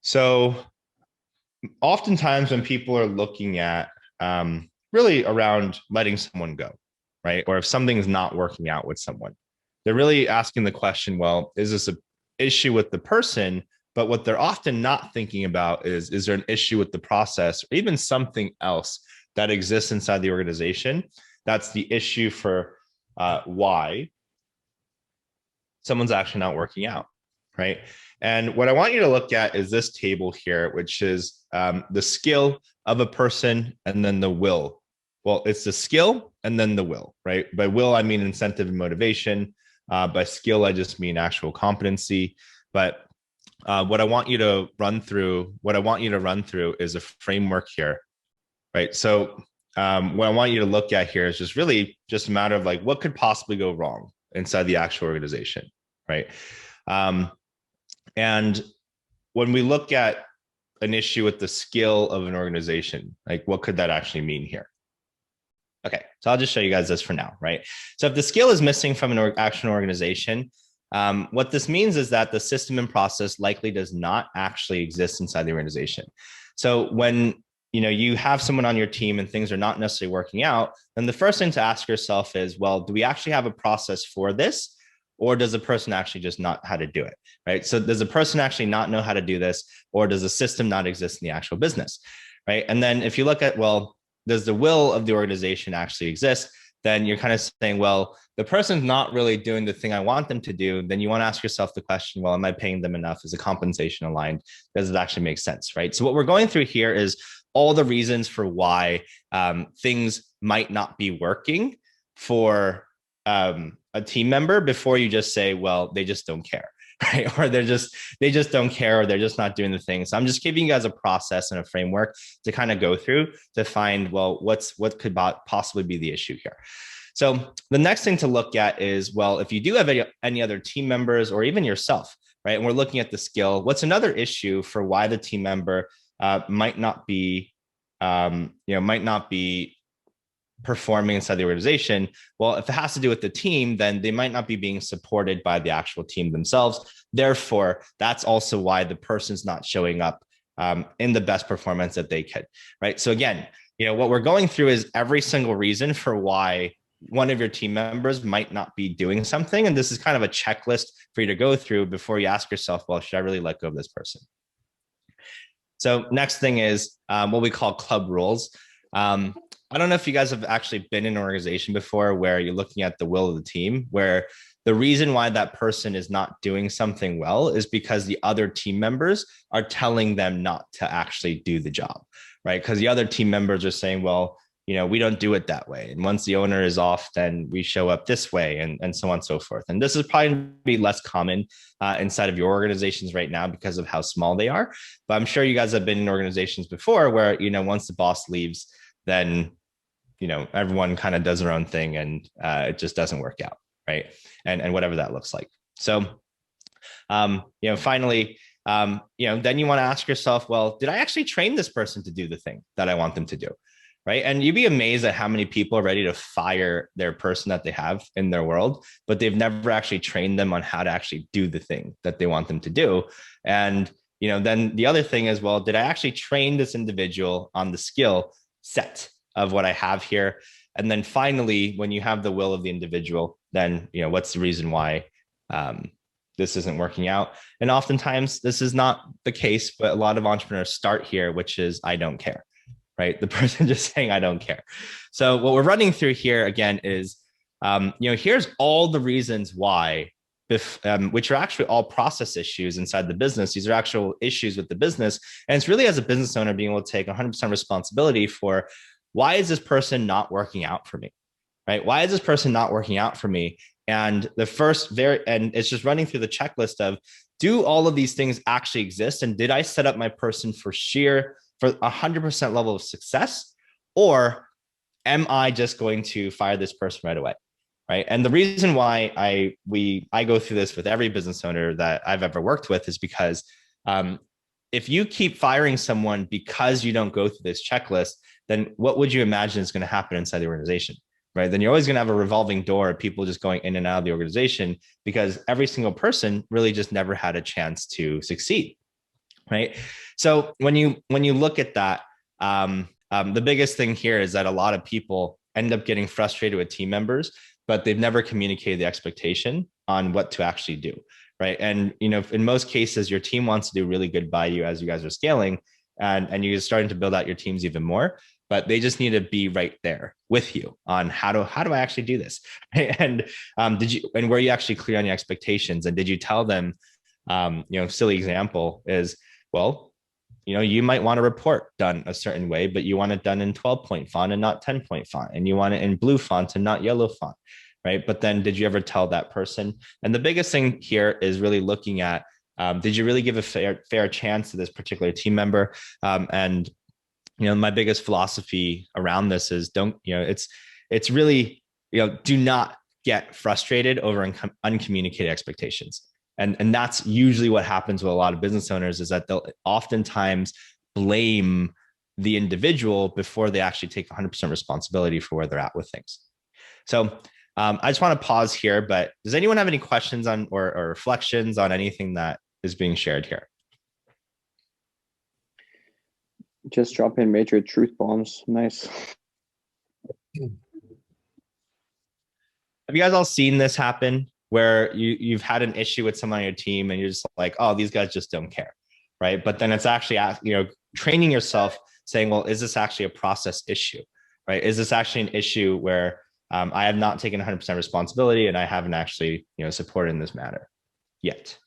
So oftentimes when people are looking at really around letting someone go, right? Or if something's not working out with someone, they're really asking the question, well, is this an issue with the person? But what they're often not thinking about is there an issue with the process or even something else that exists inside the organization? That's the issue for why someone's actually not working out, right? And what I want you to look at is this table here, which is the skill of a person and then the will. Well, it's the skill and then the will, right? By will, I mean incentive and motivation. By skill, I just mean actual competency. But what I want you to run through, is a framework here, right? So what I want you to look at here is just really just a matter of like what could possibly go wrong inside the actual organization, right? And when we look at an issue with the skill of an organization, like what could that actually mean here? Okay, so I'll just show you guys this for now, right? So if the skill is missing from an action organization, what this means is that the system and process likely does not actually exist inside the organization. So when you have someone on your team and things are not necessarily working out, then the first thing to ask yourself is, well, do we actually have a process for this? Or does the person actually just not how to do it, right? So does the person actually not know how to do this, or does the system not exist in the actual business, right? And then if you look at, well, does the will of the organization actually exist? Then you're kind of saying, well, the person's not really doing the thing I want them to do. Then you want to ask yourself the question, well, am I paying them enough? Is the compensation aligned? Does it actually make sense, right? So what we're going through here is all the reasons for why things might not be working for a team member before you just say, well, they just don't care, right? Or they just don't care, or they're just not doing the thing. So I'm just giving you guys a process and a framework to kind of go through to find, well, what could possibly be the issue here. So the next thing to look at is, well, if you do have any other team members or even yourself, right? And we're looking at the skill, what's another issue for why the team member might not be performing inside the organization? Well, if it has to do with the team, then they might not be being supported by the actual team themselves. Therefore, that's also why the person's not showing up in the best performance that they could, right? So again, what we're going through is every single reason for why one of your team members might not be doing something. And this is kind of a checklist for you to go through before you ask yourself, well, should I really let go of this person? So next thing is what we call club rules. I don't know if you guys have actually been in an organization before where you're looking at the will of the team, where the reason why that person is not doing something well is because the other team members are telling them not to actually do the job, right? Because the other team members are saying, well, we don't do it that way. And once the owner is off, then we show up this way, and so on and so forth. And this is probably be less common inside of your organizations right now because of how small they are. But I'm sure you guys have been in organizations before where, once the boss leaves, then everyone kind of does their own thing, and it just doesn't work out, right? And whatever that looks like. So, finally, then you want to ask yourself, well, did I actually train this person to do the thing that I want them to do, right? And you'd be amazed at how many people are ready to fire their person that they have in their world, but they've never actually trained them on how to actually do the thing that they want them to do. And then the other thing is, well, did I actually train this individual on the skill set of what I have here? And then finally, when you have the will of the individual, then what's the reason why this isn't working out? And oftentimes this is not the case, but a lot of entrepreneurs start here, which is I don't care, right? The person just saying I don't care. So what we're running through here again is here's all the reasons why, which are actually all process issues inside the business. These are actual issues with the business. And it's really, as a business owner, being able to take 100% responsibility for, why is this person not working out for me, right? Why is this person not working out for me? And and it's just running through the checklist of, do all of these things actually exist? And did I set up my person for 100% level of success? Or am I just going to fire this person right away? Right. And the reason why I go through this with every business owner that I've ever worked with is because if you keep firing someone because you don't go through this checklist, then what would you imagine is going to happen inside the organization, right? Then you're always going to have a revolving door of people just going in and out of the organization because every single person really just never had a chance to succeed. right? So when you look at that, the biggest thing here is that a lot of people end up getting frustrated with team members, but they've never communicated the expectation on what to actually do, right? And in most cases, your team wants to do really good by you as you guys are scaling, and you're starting to build out your teams even more. But they just need to be right there with you on how do I actually do this, and were you actually clear on your expectations, and did you tell them, silly example is, well, you might want a report done a certain way, but you want it done in 12-point font and not 10-point font, and you want it in blue font and not yellow font, right? But then did you ever tell that person? And the biggest thing here is really looking at, did you really give a fair chance to this particular team member? And my biggest philosophy around this is it's really, do not get frustrated over uncommunicated expectations. And that's usually what happens with a lot of business owners, is that they'll oftentimes blame the individual before they actually take 100% responsibility for where they're at with things. So I just want to pause here, but does anyone have any questions on or reflections on anything that is being shared here? Just drop in major truth bombs. Nice. Have you guys all seen this happen where you've had an issue with someone on your team and you're just like, oh, these guys just don't care, right? But then it's actually, training yourself saying, well, is this actually a process issue, right? Is this actually an issue where I have not taken 100% responsibility and I haven't actually, supported in this matter yet?